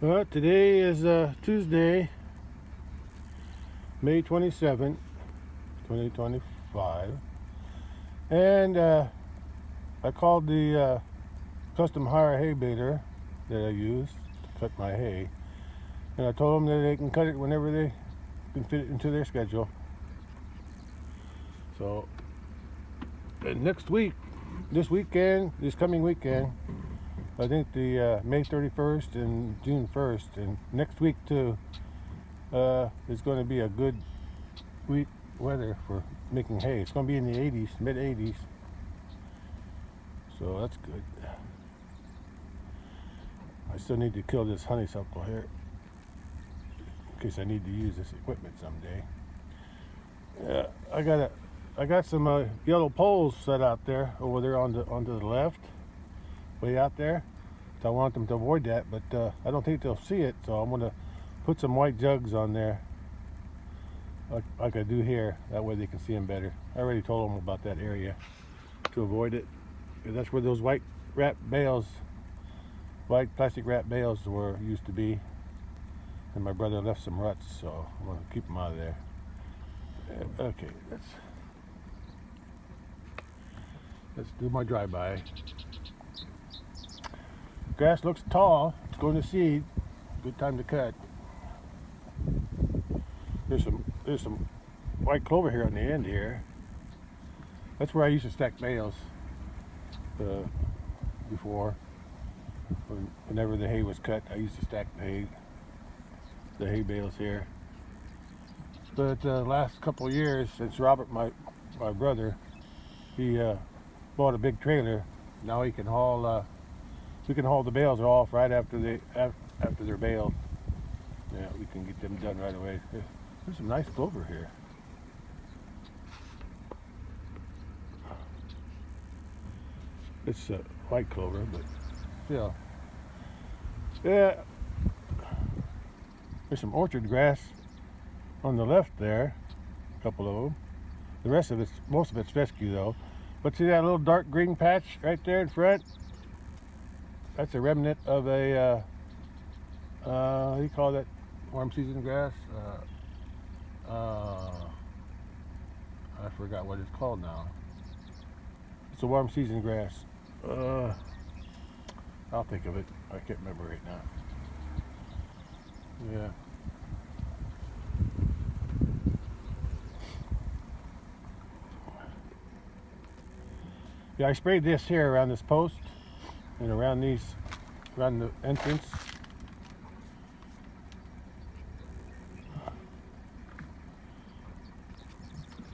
Well, today is Tuesday, May 27th, 2025. And I called the custom hire hay baler that I use to cut my hay. And I told them that they can cut it whenever they can fit it into their schedule. So, next week, this coming weekend, I think the May 31st and June 1st, and next week too, is going to be a good week weather for making hay. It's going to be in the 80s, mid 80s, so that's good. I still need to kill this honeysuckle here in case I need to use this equipment someday. I got some yellow poles set out there over there onto the left, way out there. So I want them to avoid that, but I don't think they'll see it, so I'm going to put some white jugs on there like I do here. That way they can see them better. I already told them about that area to avoid it. That's where those white plastic wrap bales used to be, and my brother left some ruts, so I'm going to keep them out of there. Okay, let's do my drive-by. Grass looks tall. It's going to seed. Good time to cut. There's some white clover here on the end here. That's where I used to stack bales before. Whenever the hay was cut, I used to stack the hay bales here. But the last couple of years, since Robert, my brother, he bought a big trailer. Now he can haul. We can haul the bales off right after they're baled. Yeah, we can get them done right away. There's some nice clover here. It's white clover, but still. Yeah. There's some orchard grass on the left there. A couple of them. The rest of most of it's fescue though. But see that little dark green patch right there in front? That's a remnant of a, what do you call that warm season grass? I forgot what it's called now. It's a warm season grass. I'll think of it. I can't remember right now. Yeah. Yeah, I sprayed this here around this post and around the entrance.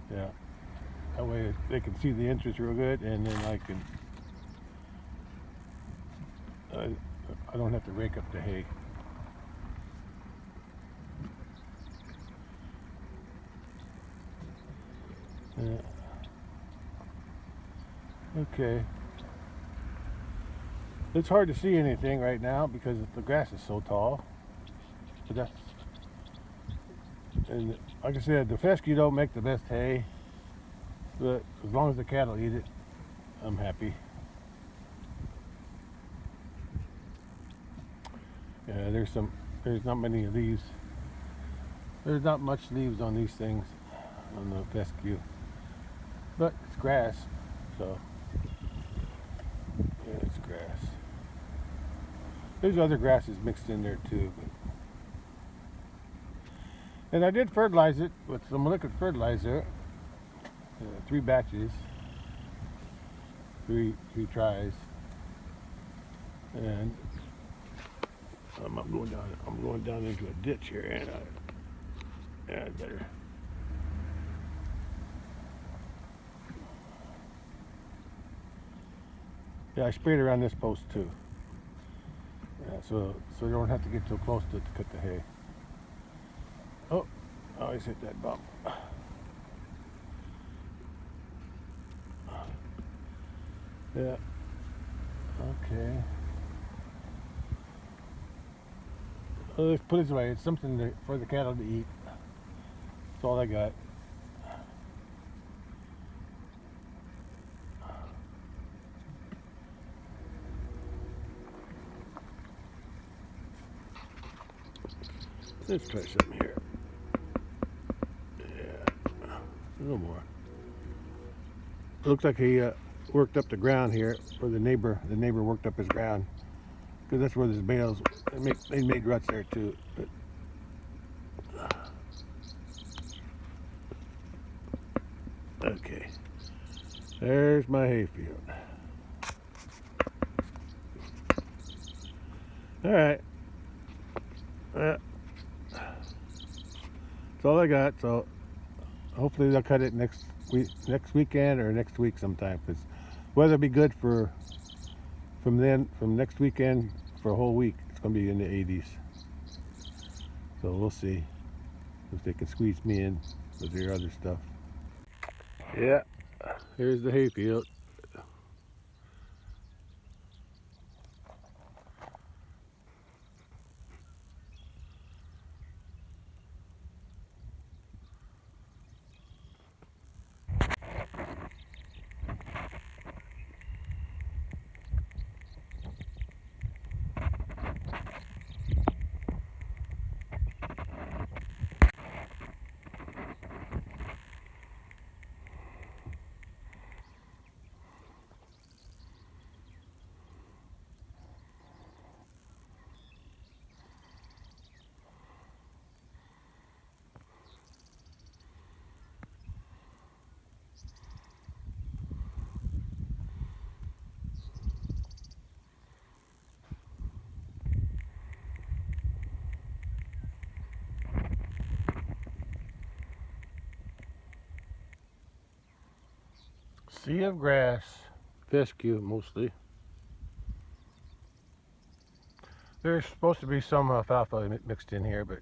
Yeah, that way they can see the entrance real good, and then I don't have to rake up the hay. Yeah. Okay. It's hard to see anything right now because the grass is so tall. But and like I said, the fescue don't make the best hay, but as long as the cattle eat it, I'm happy. Yeah, there's not many of these. There's not much leaves on these things, on the fescue, but it's grass, so yeah, it's grass. There's other grasses mixed in there too. And I did fertilize it with some liquid fertilizer, 3 batches, 3 tries, and I'm going down into a ditch here, and I better. Yeah, I sprayed around this post too. Yeah, so you don't have to get too close to it to cut the hay. Oh, I always hit that bump. Yeah. Okay. Let's put it this way. It's something for the cattle to eat. That's all I got. Let's try something here. Yeah, a little more. Looks like he worked up the ground here, or the neighbor worked up his ground, because that's where there's bales. They made ruts there too. But, okay, there's my hayfield. All right, that's all I got. So hopefully they'll cut it next weekend or next week sometime, because weather will be good from next weekend for a whole week. It's gonna be in the 80s. So we'll see if they can squeeze me in with their other stuff. Yeah, here's the hayfield. Sea of grass, fescue mostly. There's supposed to be some alfalfa mixed in here, but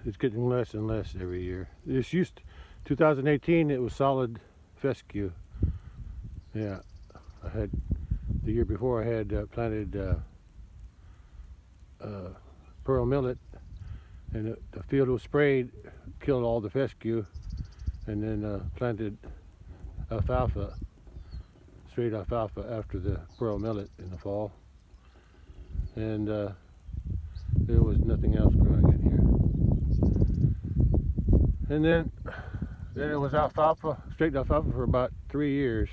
it's getting less and less every year. 2018 it was solid fescue. Yeah, the year before I had planted pearl millet, and the field was sprayed, killed all the fescue, and then planted alfalfa, straight alfalfa after the pearl millet in the fall, and there was nothing else growing in here. And then it was alfalfa, straight alfalfa for about 3 years,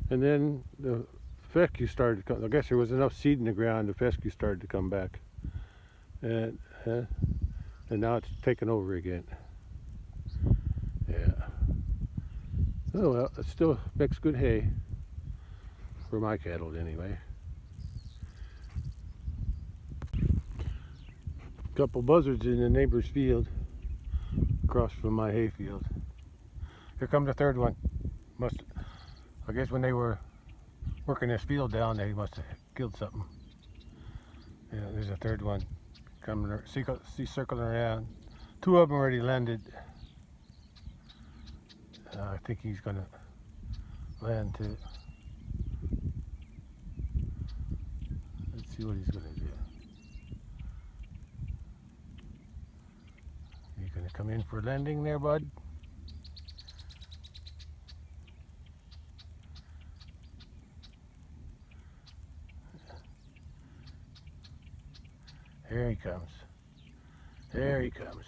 and then the fescue started to come. I guess there was enough seed in the ground, the fescue started to come back, and now it's taken over again. Yeah. Oh well, it still makes good hay for my cattle anyway. Couple buzzards in the neighbor's field across from my hay field. Here comes the third one. I guess when they were working this field down, they must have killed something. Yeah, there's a third one coming, circling around. 2 of them already landed. I think he's gonna land too. Let's see what he's gonna do. You gonna come in for landing there, bud? Here he comes. There he comes.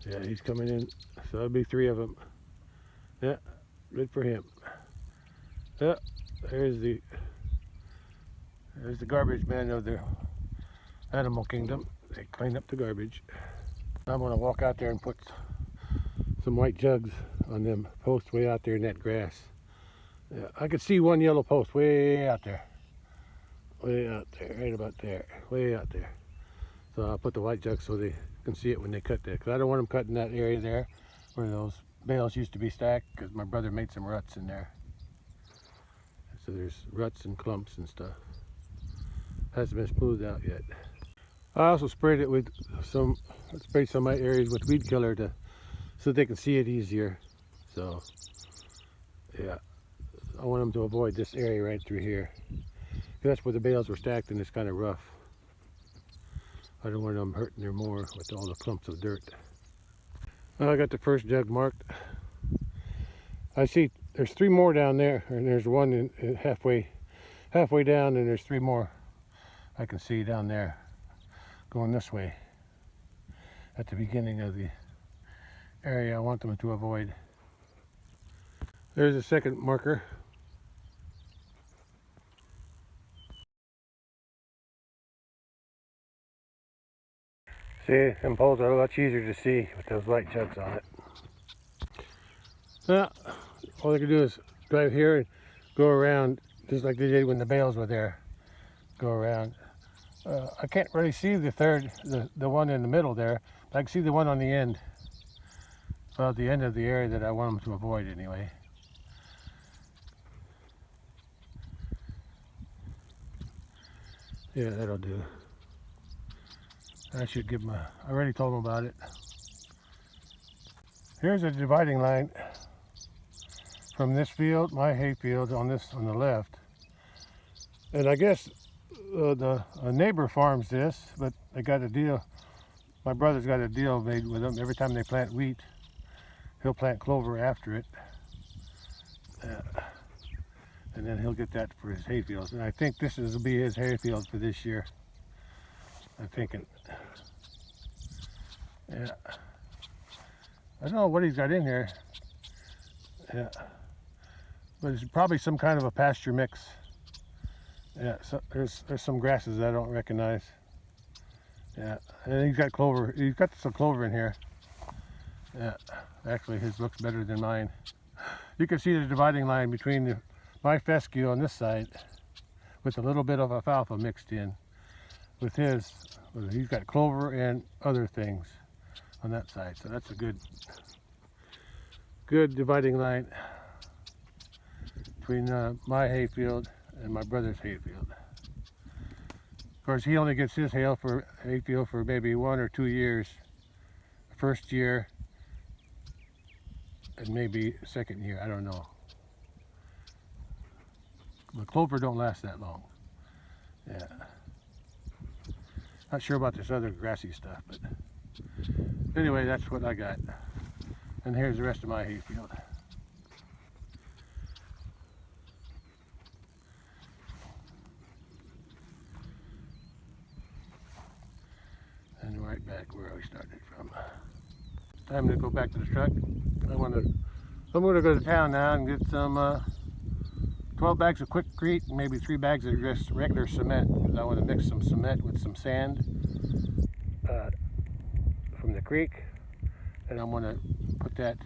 Yeah, he's coming in. So that'll be 3 of them. Yeah, good for him. Yeah, there's the garbage man of the animal kingdom. They clean up the garbage. I'm gonna walk out there and put some white jugs on them posts way out there in that grass. Yeah, I could see one yellow post way out there. Way out there, right about there, way out there. So I'll put the white jugs so they can see it when they cut that, because I don't want them cutting that area there where those bales used to be stacked, because my brother made some ruts in there. So there's ruts and clumps and stuff. Hasn't been smoothed out yet. I also sprayed it with some of my areas with weed killer so they can see it easier. So yeah, I want them to avoid this area right through here. That's where the bales were stacked and it's kind of rough. I don't want them hurting there more with all the clumps of dirt. Well, I got the first jug marked. I see there's 3 more down there, and there's one halfway down, and there's 3 more I can see down there. going this way at the beginning of the area I want them to avoid. There's a second marker. See, them poles are much easier to see with those white jugs on it. Now, all I can do is drive here and go around just like they did when the bales were there. Go around. I can't really see the one in the middle there, but I can see the one on the end. Well, at the end of the area that I want them to avoid anyway. Yeah, that'll do. I should give them I already told them about it. Here's a dividing line from this field, my hay field, on the left. And I guess a neighbor farms this, but they got a deal. My brother's got a deal made with them. Every time they plant wheat, he'll plant clover after it. And then he'll get that for his hay fields. And I think this will be his hay field for this year. I'm thinking. Yeah. I don't know what he's got in here. Yeah. But it's probably some kind of a pasture mix. Yeah, so there's some grasses that I don't recognize. Yeah, and he's got clover. He's got some clover in here. Yeah, actually his looks better than mine. You can see the dividing line between my fescue on this side with a little bit of alfalfa mixed in. With his, he's got clover and other things on that side. So that's a good dividing line between my hayfield and my brother's hayfield. Of course, he only gets his hayfield for maybe 1 or 2 years. First year and maybe second year, I don't know. The clover don't last that long. Yeah. Not sure about this other grassy stuff, but anyway, that's what I got. And here's the rest of my hayfield. And right back where I started from. Time to go back to the truck. I'm gonna go to town now and get some 12 bags of quikrete and maybe 3 bags of just regular cement, because I want to mix some cement with some sand from the creek, and I'm going to put that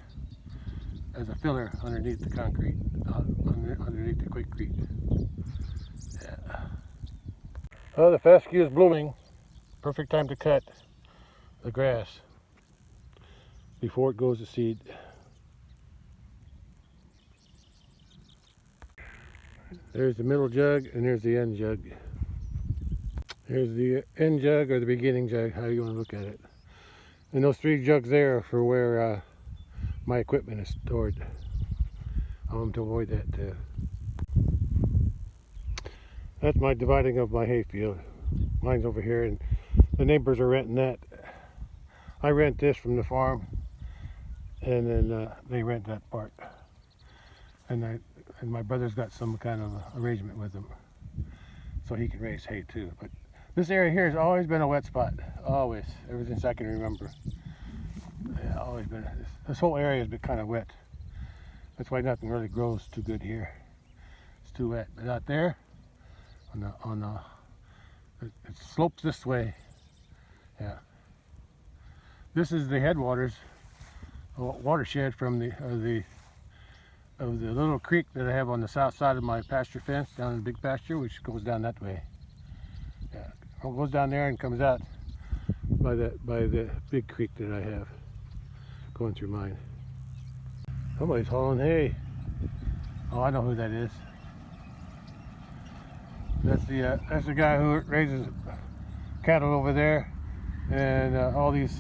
as a filler underneath the concrete, underneath the quikrete. Yeah. Oh, the fescue is blooming. Perfect time to cut the grass before it goes to seed. There's the middle jug and there's the end jug. Here's the end jug or the beginning jug, how you want to look at it. And those 3 jugs there are for where my equipment is stored. I want to avoid that too. That's my dividing of my hayfield. Mine's over here and the neighbors are renting that. I rent this from the farm and then they rent that part. And my brother's got some kind of arrangement with him so he can raise hay too. But this area here has always been a wet spot, always, ever since I can remember. Yeah, always been. This whole area has been kind of wet. That's why nothing really grows too good here. It's too wet. But out there, it slopes this way. Yeah. This is the headwaters, watershed from the little creek that I have on the south side of my pasture fence, down in the big pasture, which goes down that way. Yeah, it goes down there and comes out by the big creek that I have going through mine. Somebody's hauling hay. Oh, I know who that is. That's the guy who raises cattle over there, and all these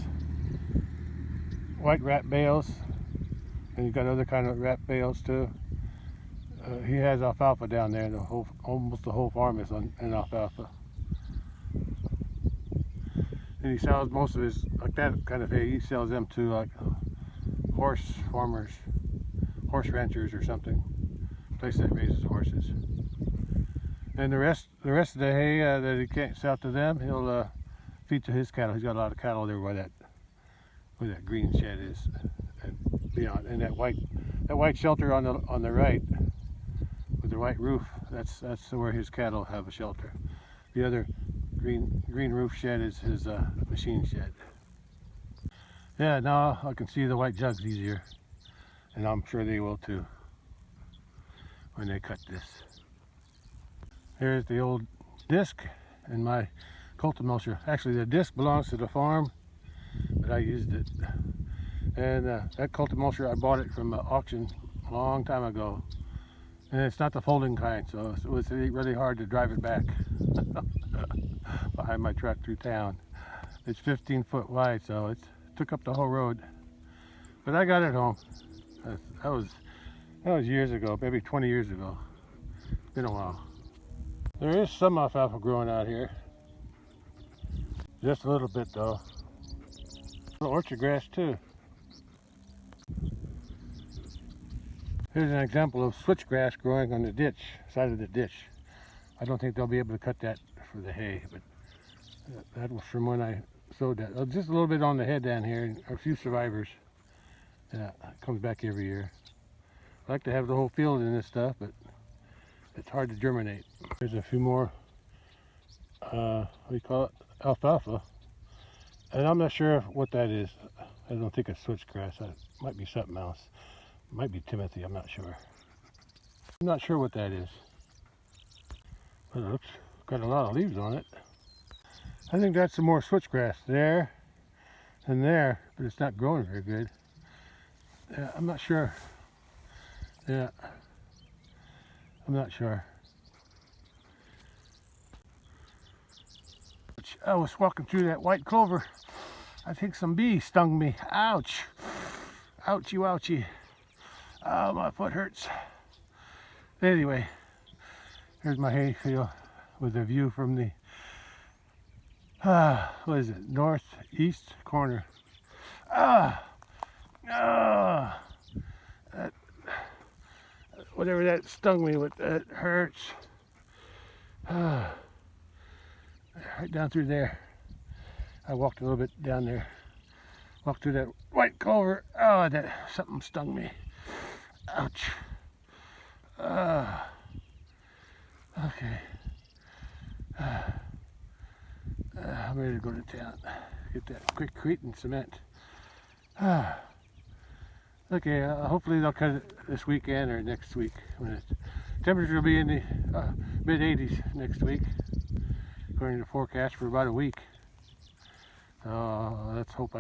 white wrap bales. And he's got other kind of wrap bales too. He has alfalfa down there. Almost the whole farm is in alfalfa. And he sells most of his, like that kind of hay, he sells them to like horse farmers, horse ranchers or something. Place that raises horses. And the rest of the hay that he can't sell to them, he'll feeds his cattle. He's got a lot of cattle there where that green shed is, and beyond. And that white shelter on the right with the white roof. That's where his cattle have a shelter. The other green roof shed is his machine shed. Yeah, now I can see the white jugs easier, and I'm sure they will too when they cut this. Here's the old disc and my cultimulcher. Actually, the disc belongs to the farm, but I used it. And that cultimulcher, I bought it from an auction a long time ago. And it's not the folding kind, so it was really hard to drive it back behind my truck through town. It's 15 foot wide, so it took up the whole road. But I got it home. That was years ago, maybe 20 years ago. It's been a while. There is some alfalfa growing out here. Just a little bit though. Orchard grass too. Here's an example of switchgrass growing on the side of the ditch. I don't think they'll be able to cut that for the hay, but that was from when I sowed that. Just a little bit on the head down here, and a few survivors. Yeah, it comes back every year. I like to have the whole field in this stuff, but it's hard to germinate. There's a few more, what do you call it, alfalfa. And I'm not sure what that is. I don't think it's switchgrass. It might be something else. It might be Timothy, I'm not sure. I'm not sure what that is. But it looks got a lot of leaves on it. I think that's some more switchgrass there and there, but it's not growing very good. Yeah, I'm not sure. Yeah, I'm not sure. I was walking through that white clover. I think some bee stung me. Ouch. Ouchie wouchie. Oh, my foot hurts. Anyway, here's my hay field with a view from the, what is it, northeast corner. Whatever that stung me with, that hurts. Right down through there. I walked a little bit down there. Walked through that white clover. Oh, something stung me. Ouch. Okay. I'm ready to go to town. Get that quikrete and cement. Okay, hopefully they'll cut it this weekend or next week. Temperature will be in the mid-80s next week, according to the forecast for about a week. Let's hope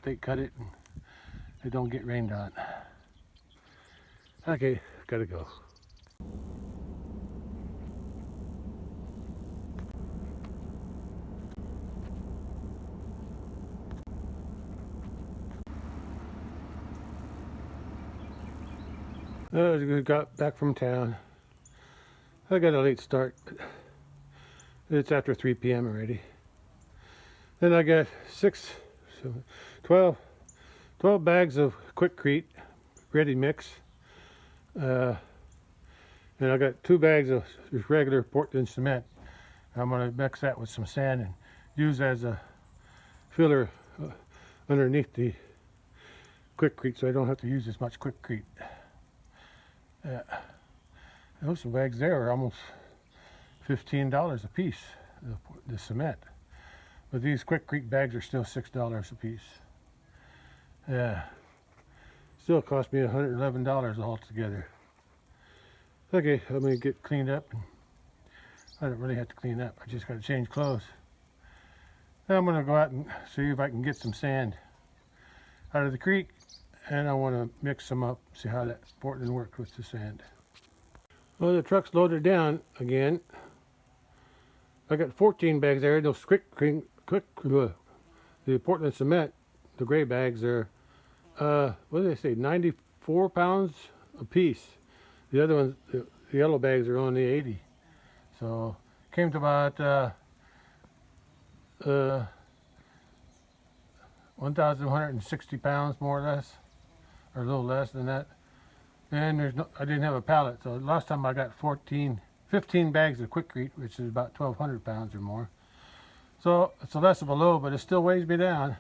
they cut it and they don't get rained on. Okay, gotta go. I got back from town. I got a late start. It's after 3 p.m. already. Then I got 12 bags of quikrete ready mix. And I got 2 bags of regular Portland cement. I'm going to mix that with some sand and use as a filler underneath the quikrete, so I don't have to use as much quikrete. Those bags there are almost $15 a piece, the cement. But these quikrete bags are still $6 a piece. Yeah, still cost me $111 altogether. Okay, I'm gonna get cleaned up. I don't really have to clean up. I just gotta change clothes. Then I'm gonna go out and see if I can get some sand out of the creek, and I want to mix some up, see how that Portland works with the sand. Well, the truck's loaded down again. I got 14 bags there. Those the Portland cement, the gray bags are, what do they say, 94 pounds a piece. The other ones, the yellow bags, are only 80. So came to about 1,160 pounds, more or less, or a little less than that. And I didn't have a pallet, so last time I got 15 bags of quikrete, which is about 1,200 pounds or more. So it's less of a load, but it still weighs me down.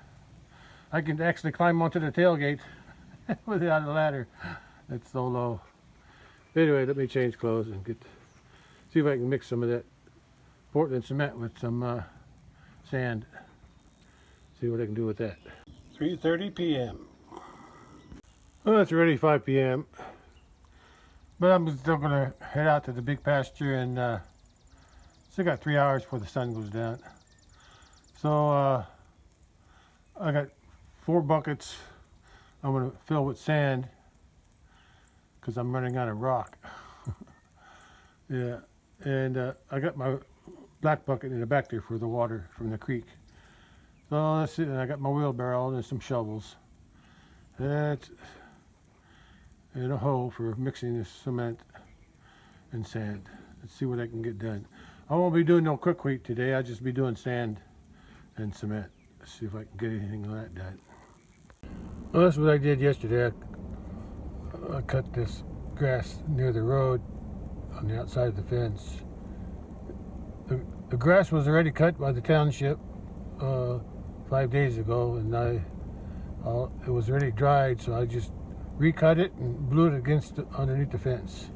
I can actually climb onto the tailgate without a ladder. It's so low. Anyway, let me change clothes and see if I can mix some of that Portland cement with some sand. See what I can do with that. 3:30 p.m. Well, it's already 5 p.m. But I'm still gonna head out to the big pasture and still got 3 hours before the sun goes down. So I got 4 buckets I'm gonna fill with sand because I'm running out of rock. Yeah, and I got my black bucket in the back there for the water from the creek. So let's see, and I got my wheelbarrow and some shovels. That's and a hole for mixing the cement and sand. Let's see what I can get done. I won't be doing no quikrete today. I'll just be doing sand and cement. Let's see if I can get anything of that done. Well, that's what I did yesterday. I cut this grass near the road on the outside of the fence. The grass was already cut by the township 5 days ago, and it was already dried, so I just recut it and blew it underneath the fence.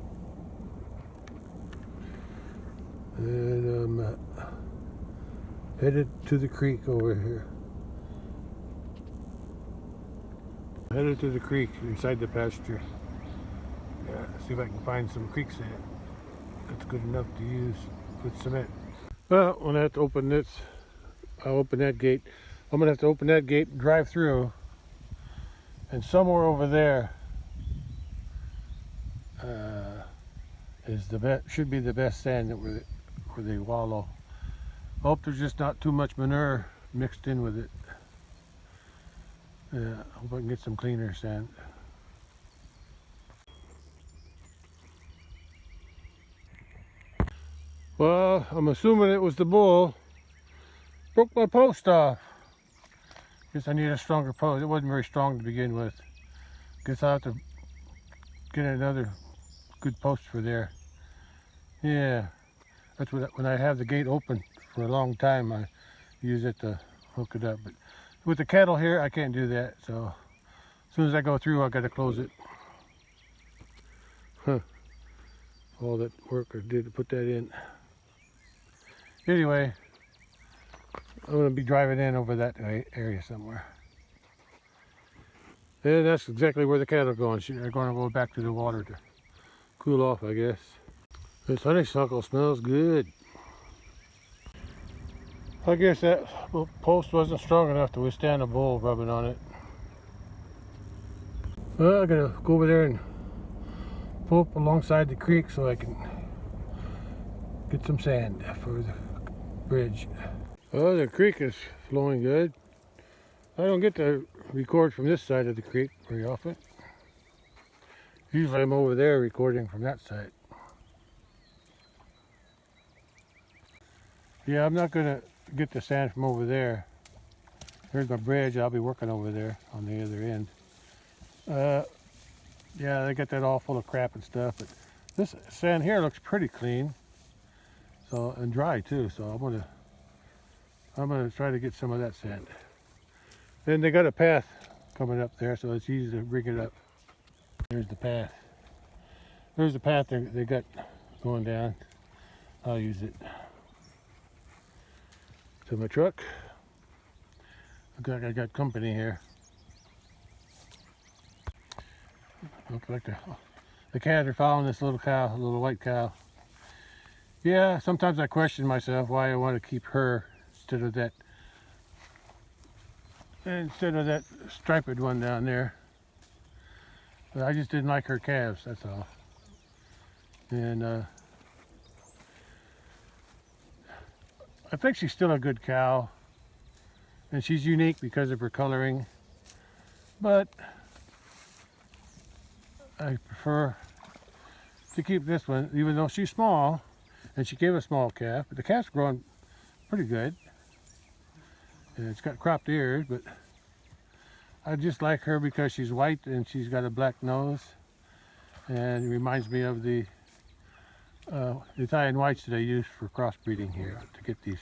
And I'm headed to the creek over here. Headed to the creek inside the pasture. Yeah, see if I can find some creek sand that's good enough to use with cement. Well, when I have to open this, I'll open that gate. I'm gonna have to open that gate and drive through, and somewhere over there should be the best sand where they wallow. I hope there's just not too much manure mixed in with it. Yeah, I hope I can get some cleaner sand. Well, I'm assuming it was the bull. Broke my post off. Guess I need a stronger post. It wasn't very strong to begin with. Guess I'll have to get another good post for there. Yeah, that's when I have the gate open for a long time, I use it to hook it up. But with the cattle here, I can't do that. So as soon as I go through, I got to close it. Huh. All that work I did to put that in. Anyway, I'm going to be driving in over that area somewhere. And that's exactly where the cattle are going. They're going to go back to the water to cool off, I guess. This honeysuckle smells good. I guess that post wasn't strong enough to withstand a bull rubbing on it. Well, I gotta go over there and pull up alongside the creek so I can get some sand for the bridge. Well, the creek is flowing good. I don't get to record from this side of the creek very often. Usually I'm over there recording from that side. Yeah, I'm not gonna get the sand from over there. There's my bridge. I'll be working over there on the other end. Yeah, they got that all full of crap and stuff, but this sand here looks pretty clean. So, and dry too, so I'm gonna try to get some of that sand. Then they got a path coming up there, so it's easy to bring it up. There's the path. There's the path they got going down. I'll use it. To my truck. Looks like I got company here. Looks like the calves are following this little cow, a little white cow. Yeah, sometimes I question myself why I want to keep her instead of that striped one down there. But I just didn't like her calves, that's all. And I think she's still a good cow, and she's unique because of her coloring, but I prefer to keep this one, even though she's small, and she gave a small calf, but the calf's growing pretty good, and it's got cropped ears, but I just like her because she's white and she's got a black nose, and it reminds me of the Italian whites that I use for crossbreeding here to get these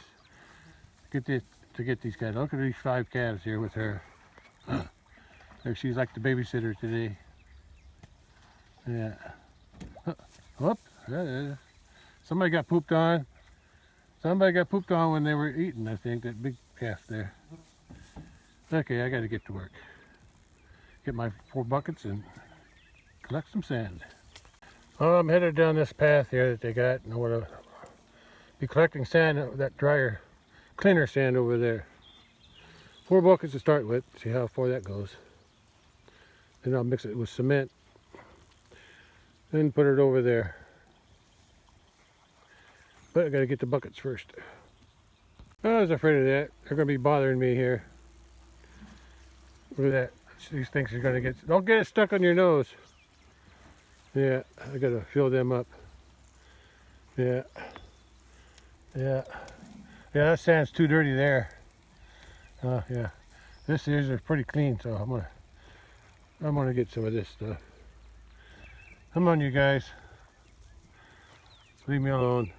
get these calves. Look at these 5 calves here with her. There, she's like the babysitter today. Yeah. Whoop. Somebody got pooped on. Somebody got pooped on when they were eating, I think, that big calf there. Okay, I got to get to work. Get my 4 buckets and collect some sand. Oh, I'm headed down this path here that they got, and I want to be collecting sand, that drier, cleaner sand over there. 4 buckets to start with, see how far that goes. Then I'll mix it with cement, then put it over there. But I got to get the buckets first. I was afraid of that. They're going to be bothering me here. Look at that. These things are going to get... Don't get it stuck on your nose. Yeah, I got to fill them up. Yeah. Yeah. Yeah, that sand's too dirty there. Yeah. This is pretty clean, so I'm gonna get some of this stuff. Come on, you guys. Leave me alone.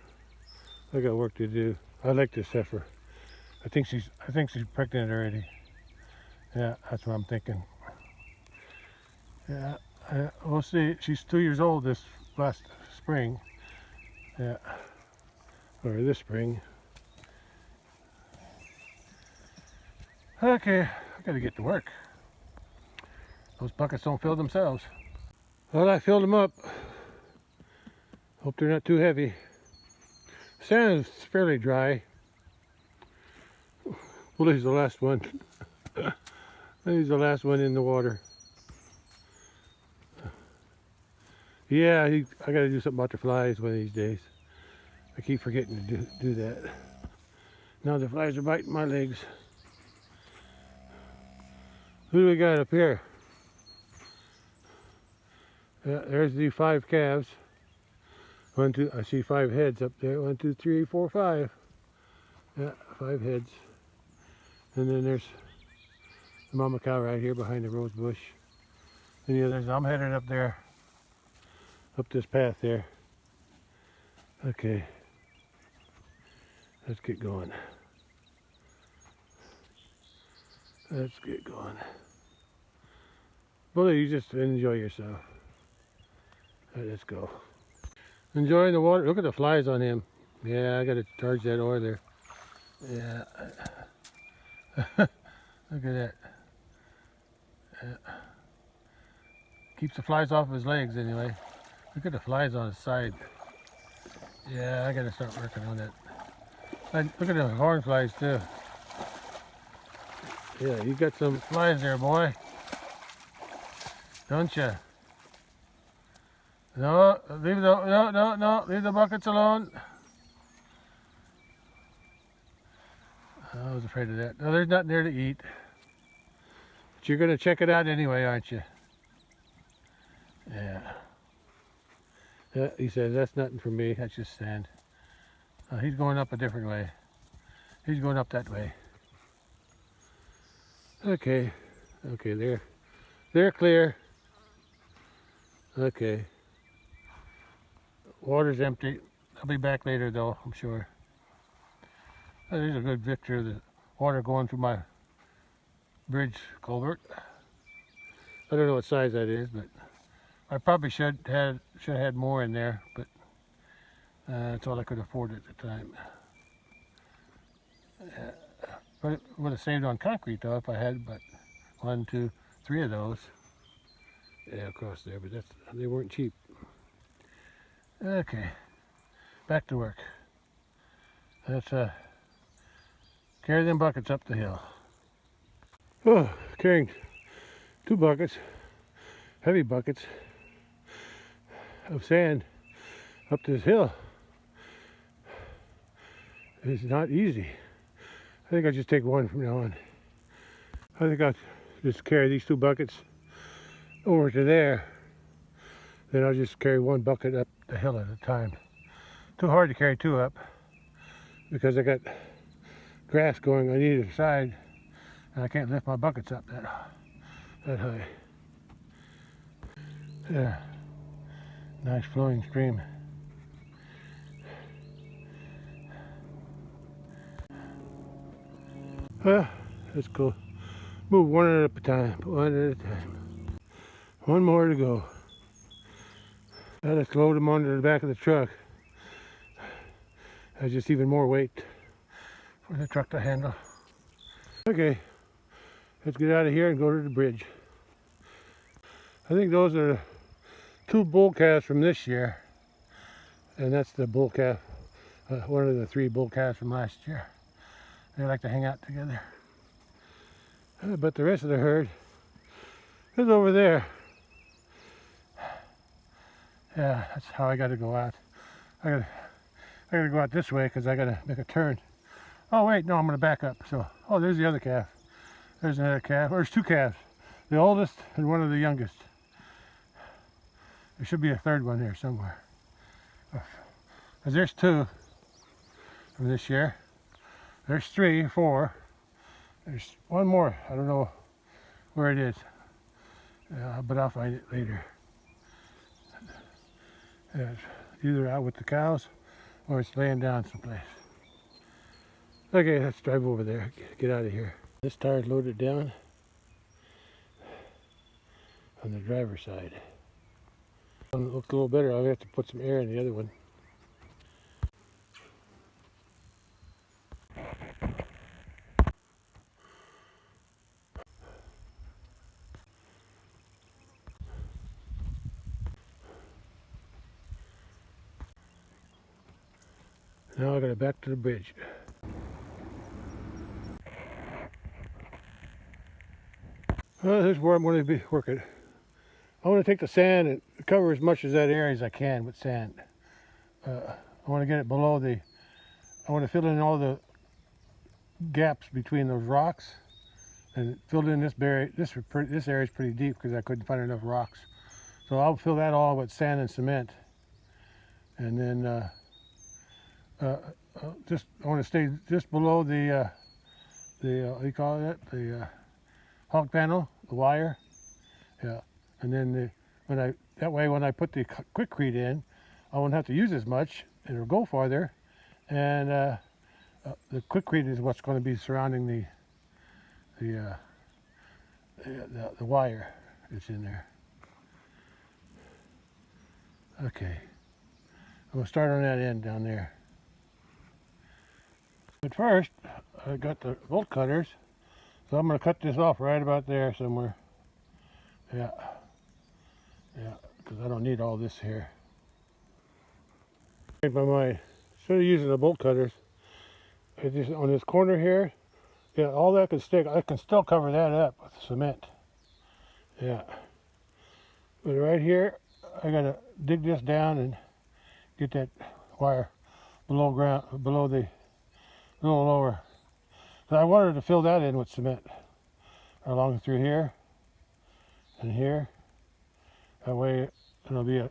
I got work to do. I like this heifer. I think she's pregnant already. Yeah, that's what I'm thinking. Yeah, we'll see. She's 2 years old this last spring. Yeah, or this spring. Okay, I gotta get to work. Those buckets don't fill themselves. Well, I filled them up. Hope they're not too heavy. Sand is fairly dry. Well, he's the last one. He's the last one in the water. Yeah, I gotta do something about the flies one of these days. I keep forgetting to do that. Now the flies are biting my legs. Who do we got up here? There's the 5 calves. 1, 2, I see 5 heads up there. 1, 2, 3, 4, 5. Yeah, 5 heads. And then there's the mama cow right here behind the rose bush. And the others, I'm headed up there. Up this path there. Okay. Let's get going. Let's get going. Bully, you just enjoy yourself. All right, let's go. Enjoying the water. Look at the flies on him. Yeah, I gotta charge that oiler. Yeah. Look at that. Yeah. Keeps the flies off of his legs anyway. Look at the flies on his side. Yeah, I gotta start working on that. And look at the horn flies too. Yeah, you got some flies there, boy. Don't you? No, leave the buckets alone. I was afraid of that. No, there's nothing there to eat. But you're gonna check it out anyway, aren't you? Yeah. Yeah, he says that's nothing for me. That's just sand. He's going up a different way. He's going up that way. Okay. Okay, they're clear. Okay. Water's empty. I'll be back later though, I'm sure. There's a good picture of the water going through my bridge culvert. I don't know what size that is, but I probably should have had more in there, but that's all I could afford at the time. But it would have saved on concrete though if I had but 1, 2, 3 of those. Yeah, across there, but they weren't cheap. Okay, back to work. Let's carry them buckets up the hill. Oh, carrying 2 buckets, heavy buckets of sand up this hill. It's not easy. I think I'll just take one from now on. I think I'll just carry these 2 buckets over to there. Then I'll just carry 1 bucket up the hill at a time. Too hard to carry 2 up because I got grass going on either side and I can't lift my buckets up that high. Yeah, nice flowing stream. Well, let's go. Move one at a time. One at a time. One more to go. Now let's load them onto the back of the truck. That's just even more weight for the truck to handle. Okay, let's get out of here and go to the bridge. I think those are 2 bull calves from this year. And that's the bull calf, one of the 3 bull calves from last year. They like to hang out together. But the rest of the herd is over there. Yeah, that's how I got to go out. I gotta go out this way because I gotta make a turn. Oh wait, no, I'm gonna back up. So, oh, there's the other calf. There's another calf. There's 2 calves. The oldest and one of the youngest. There should be a 3rd one there somewhere. Because there's 2 from this year. There's 3, 4. There's 1 more. I don't know where it is, but I'll find it later. It's either out with the cows or it's laying down someplace. Okay, let's drive over there. Get out of here. This tire's loaded down on the driver's side. It looks a little better. I'll have to put some air in the other one. Now I gotta back to the bridge. Well, this is where I'm going to be working. I want to take the sand and cover as much of that area as I can with sand. I want to get it below the, I want to fill in all the gaps between those rocks and fill in this area. This area is pretty deep because I couldn't find enough rocks. So I'll fill that all with sand and cement. And then just, I want to stay just below the what do you call it? The hog panel, the wire. Yeah. And then that way when I put the quikrete in, I won't have to use as much. It'll go farther. And the quikrete is what's going to be surrounding the wire that's in there. Okay. I'm going to start on that end down there. But first, I got the bolt cutters. So I'm going to cut this off right about there somewhere. Yeah. Yeah, because I don't need all this here. I made my mind. Instead of using the bolt cutters, I just on this corner here, yeah, all that can stick. I can still cover that up with cement. Yeah. But right here, I gotta dig this down and get that wire below ground, below the, a little lower. So I wanted to fill that in with cement along through here and here. That way it'll be a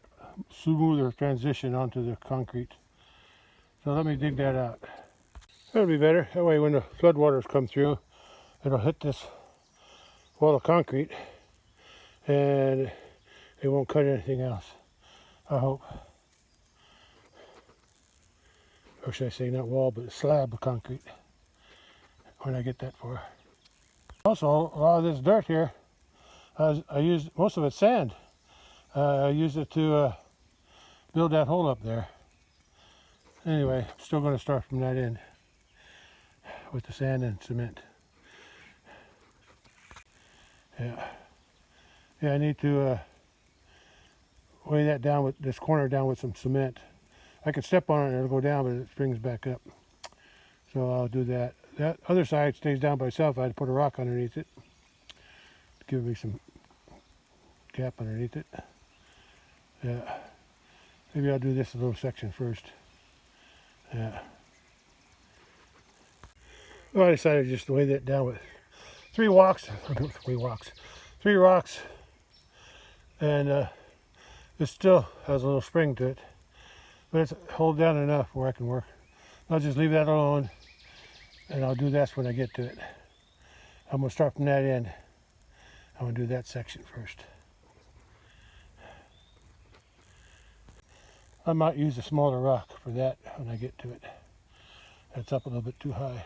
smoother transition onto the concrete. So let me dig that out. That'll be better. That way when the floodwaters come through, it'll hit this wall of concrete and it won't cut anything else. I hope. Or should I say not wall, but a slab of concrete when I get that far. Also, a lot of this dirt here, I used most of it sand. I used it to build that hole up there. Anyway, I'm still going to start from that end with the sand and cement. Yeah. Yeah, I need to weigh that down with this corner down with some cement. I can step on it and it'll go down, but it springs back up. So I'll do that. That other side stays down by itself. I had to put a rock underneath it to give me some gap underneath it. Yeah. Maybe I'll do this little section first. Yeah. Well, I decided just to weigh that down with 3 rocks, and it still has a little spring to it, but it's hold down enough where I can work. I'll just leave that alone, and I'll do that when I get to it. I'm going to start from that end. I'm going to do that section first. I might use a smaller rock for that when I get to it. That's up a little bit too high.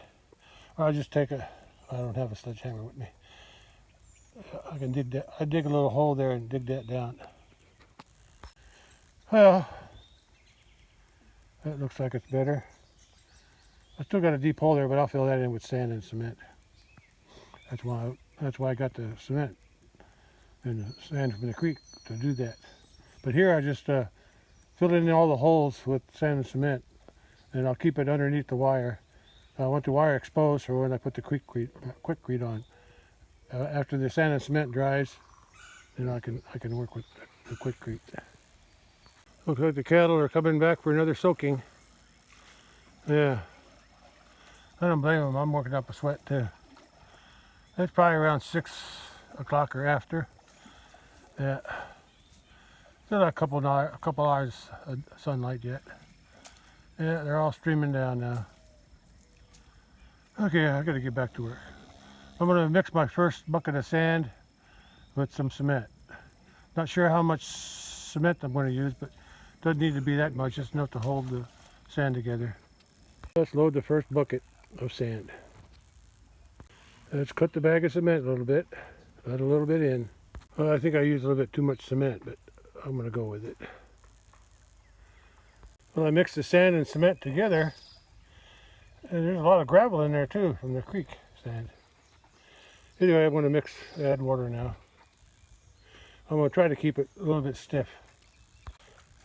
Or I'll just take a I don't have a sledgehammer with me. I can dig that. I dig a little hole there and dig that down. Well, that looks like it's better. I still got a deep hole there, but I'll fill that in with sand and cement. That's why I got the cement and the sand from the creek to do that. But here I just fill in all the holes with sand and cement, and I'll keep it underneath the wire. I want the wire exposed for when I put the quikrete on. After the sand and cement dries, then I can work with the quikrete. Looks like the cattle are coming back for another soaking. Yeah, I don't blame them. I'm working up a sweat too. It's probably around 6 o'clock or after. Yeah, still got a couple hours of sunlight yet. Yeah, they're all streaming down now. Okay, I gotta get back to work. I'm gonna mix my first bucket of sand with some cement. Not sure how much cement I'm gonna use, but it doesn't need to be that much, just enough to hold the sand together. Let's load the first bucket of sand. Let's cut the bag of cement a little bit. Let a little bit in. Well, I think I used a little bit too much cement, but I'm gonna go with it. Well, I mixed the sand and cement together, and there's a lot of gravel in there too from the creek sand. Anyway, I'm going to add water now. I'm going to try to keep it a little bit stiff.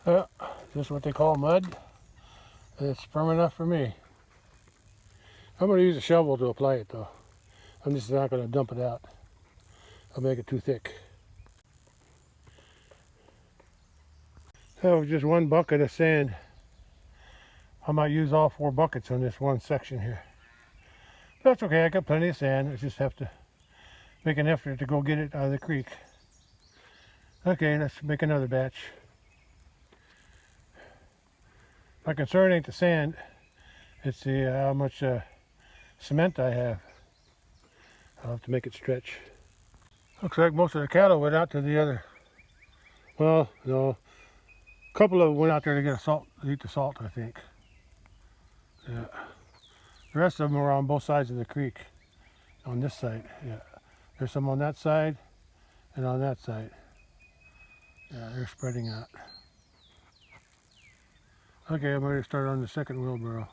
This is what they call mud. It's firm enough for me. I'm going to use a shovel to apply it though. I'm just not going to dump it out. I'll make it too thick. So just one bucket of sand. I might use all 4 buckets on this one section here. That's okay, I got plenty of sand. I just have to make an effort to go get it out of the creek. Okay, let's make another batch. My concern ain't the sand, it's the how much cement I have. I'll have to make it stretch. Looks like most of the cattle went out to the other. Well, no, a couple of them went out there to get to eat the salt, I think. Yeah. The rest of them were on both sides of the creek. On this side, yeah. There's some on that side and on that side. Yeah, they're spreading out. Okay, I'm ready to start on the second wheelbarrow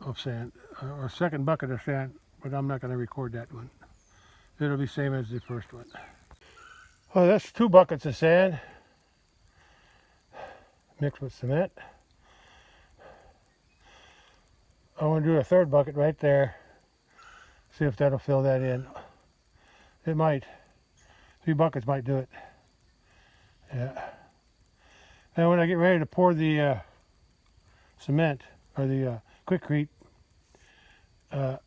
of sand, or second bucket of sand, but I'm not going to record that one. It'll be same as the first one. Oh, that's 2 buckets of sand mixed with cement. I want to do a 3rd bucket right there. See if that'll fill that in. It might. 3 buckets might do it. Yeah. Now when I get ready to pour the cement or the quikrete, the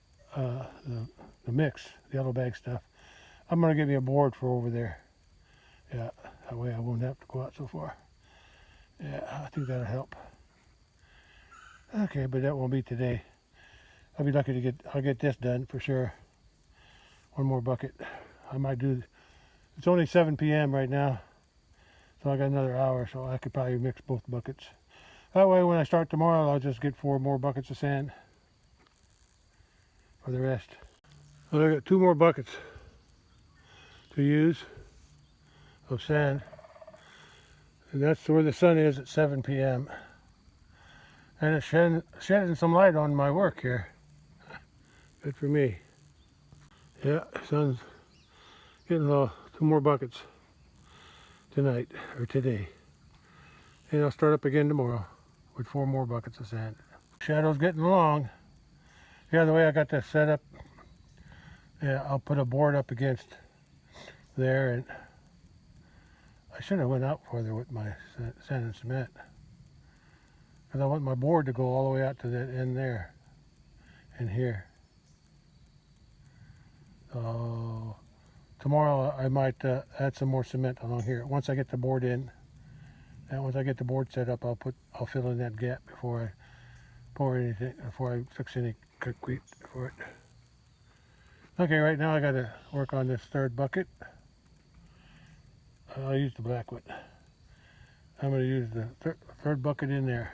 mix, the yellow bag stuff, I'm going to get me a board for over there. Yeah, that way I won't have to go out so far. Yeah, I think that'll help. Okay, but that won't be today. I'll be lucky to I'll get this done for sure. One more bucket. I might do, it's only 7 p.m. right now, so I got another hour, so I could probably mix both buckets. That way when I start tomorrow, I'll just get 4 more buckets of sand for the rest. Well, I got 2 more buckets to use of sand, and that's where the sun is at 7 p.m. and it's shedding some light on my work here. Good for me. Yeah, sun's getting low. 2 more buckets tonight or today, and I'll start up again tomorrow with 4 more buckets of sand. Shadow's getting long. Yeah, the way I got this set up, yeah, I'll put a board up against there, and I should have went out further with my sand and cement, because I want my board to go all the way out to that end there and here. So tomorrow I might add some more cement along here once I get the board in, and once I get the board set up, I'll fill in that gap before I pour anything, before I fix any quikrete for it. Okay, right now I got to work on this 3rd bucket. I'll use the black one. I'm going to use the 3rd bucket in there.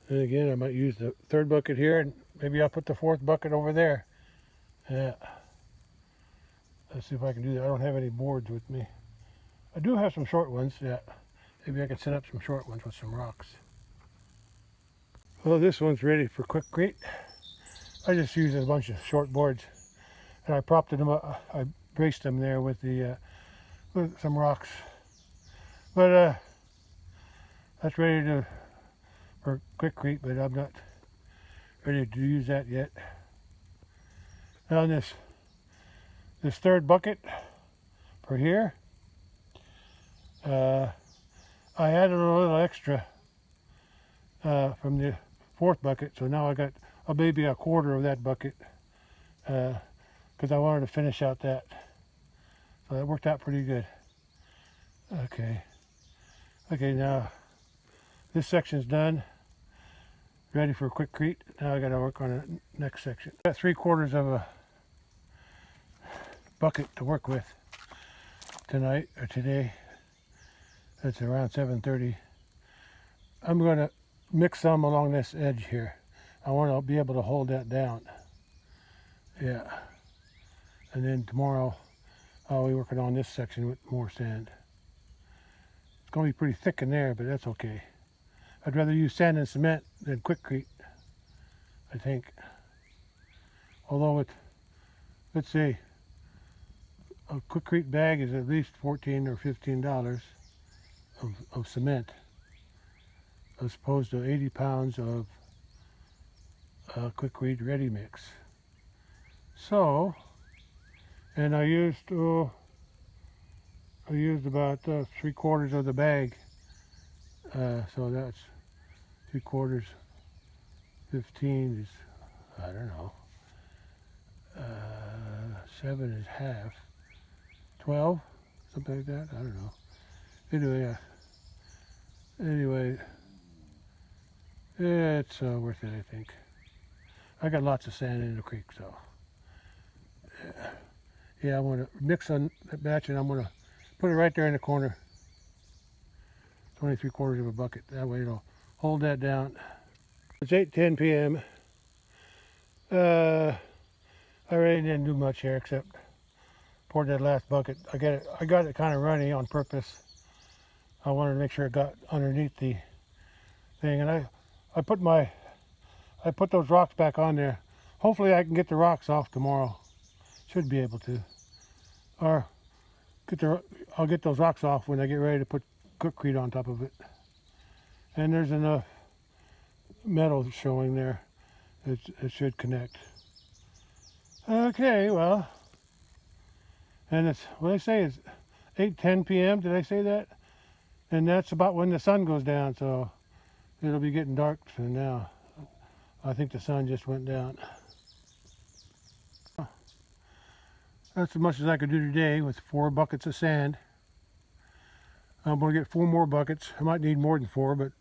And again, I might use the 3rd bucket here, and maybe I'll put the fourth bucket over there. Yeah. Let's see if I can do that. I don't have any boards with me. I do have some short ones. Yeah. Maybe I can set up some short ones with some rocks. Well, this one's ready for quikrete. I just used a bunch of short boards, and I propped them up. I braced them there with with some rocks. But that's ready for quikrete, but I'm not ready to use that yet. Now this third bucket for here, I added a little extra from the fourth bucket, so now I got maybe a quarter of that bucket because I wanted to finish out that. So that worked out pretty good. Okay, now this section's done, ready for quikrete. Now I got to work on the next section. Got 3/4 of a bucket to work with tonight or today. It's around 7:30. I'm going to mix some along this edge here. I want to be able to hold that down. Yeah. And then tomorrow I'll be working on this section with more sand. It's going to be pretty thick in there, but that's okay. I'd rather use sand and cement than quikrete, I think. Although let's say a quikrete bag is at least $14 or $15 of cement, as opposed to 80 pounds of quikrete ready mix. So, and I used about 3/4 of the bag. So that's 3/4, 15 is, I don't know, 7 is half, 12, something like that, I don't know. Anyway, it's worth it, I think. I got lots of sand in the creek, so yeah, I'm gonna mix on that batch, and I'm gonna put it right there in the corner. 23/4 of a bucket. That way it'll hold that down. It's 8:10 p.m. I really didn't do much here except pour that last bucket. I got it kind of runny on purpose. I wanted to make sure it got underneath the thing, and I put those rocks back on there. Hopefully I can get the rocks off tomorrow. Should be able to. Or I'll get those rocks off when I get ready to put quikrete on top of it. And there's enough metal showing there. It should connect. Okay, well, and it's, what did I say, it's 8:10 p.m. Did I say that? And that's about when the sun goes down, so it'll be getting dark soon now. I think the sun just went down. That's as much as I could do today with 4 buckets of sand. I'm going to get 4 more buckets. I might need more than 4, but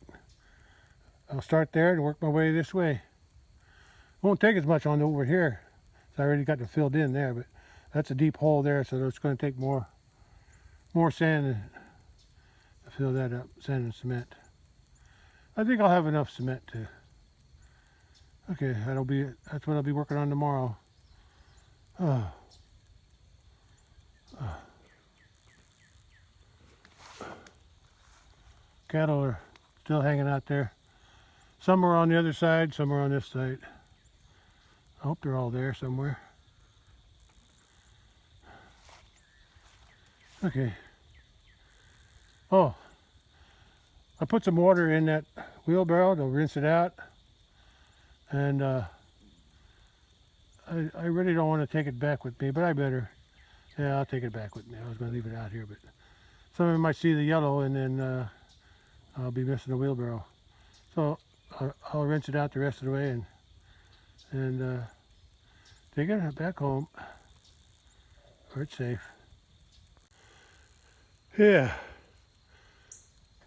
I'll start there and work my way this way. Won't take as much on over here. So I already got it filled in there, but that's a deep hole there, so it's going to take more sand to fill that up, sand and cement. I think I'll have enough cement too. Okay, that's what I'll be working on tomorrow. Cattle are still hanging out there. Some are on the other side, some are on this side. I hope they're all there somewhere. Okay. Oh, I put some water in that wheelbarrow to rinse it out. And I really don't want to take it back with me, but I better. Yeah, I'll take it back with me. I was going to leave it out here, but some of you might see the yellow, and then I'll be missing the wheelbarrow. So I'll rinse it out the rest of the way and take it back home where it's safe. Yeah,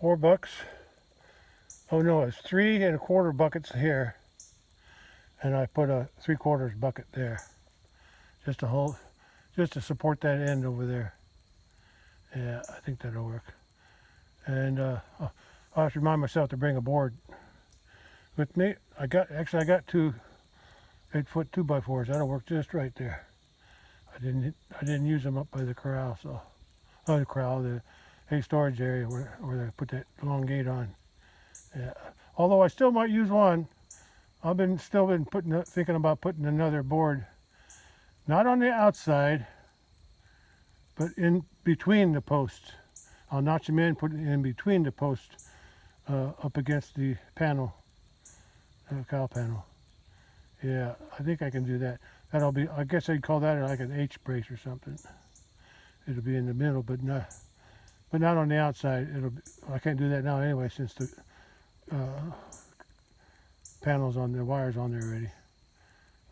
$4. Oh no, it's 3 1/4 buckets here, and I put a 3/4 bucket there, just to support that end over there. Yeah, I think that'll work. And I'll have to remind myself to bring a board with me. I got 2 8-foot 2x4s. That'll work just right there. I didn't use them up by the corral, so the hay storage area where they put that long gate on. Yeah. Although I still might use one. I've still been thinking about putting another board, not on the outside, but in between the posts. I'll notch them in, put it in between the posts, up against the panel, cow panel. Yeah, I think I can do that. That'll be, I guess I'd call that like an H brace or something. It'll be in the middle, but not on the outside. I can't do that now anyway, since the panels on the wires on there already.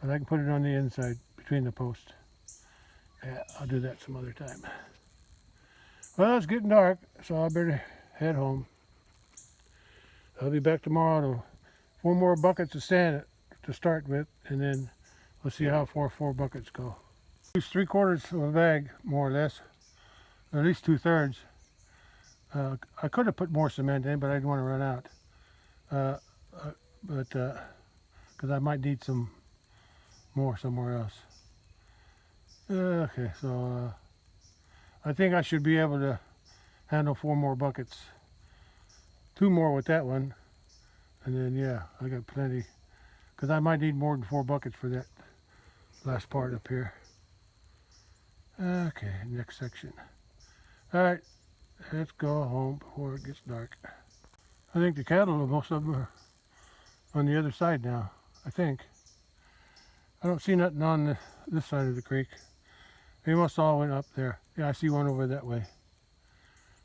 But I can put it on the inside between the posts. Yeah, I'll do that some other time. Well, it's getting dark, so I better head home. I'll be back tomorrow to 4 more buckets of sand to start with, and then we'll see how far 4 buckets go. Use 3/4 of a bag, more or less, or at least 2/3. I could have put more cement in, but I didn't want to run out. Because I might need some more somewhere else. Okay, so I think I should be able to handle 4 more buckets. 2 more with that one, and then yeah, I got plenty. Because I might need more than 4 buckets for that last part up here. Okay, next section. All right, let's go home before it gets dark. I think the cattle, most of them are on the other side now, I think. I don't see nothing on this side of the creek. They must all went up there. Yeah, I see one over that way.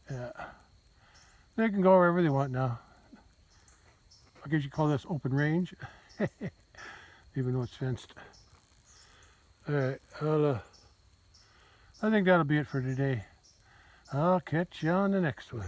Yeah. They can go wherever they want now. I guess you call this open range. Even though it's fenced. Alright, I think that'll be it for today. I'll catch you on the next one.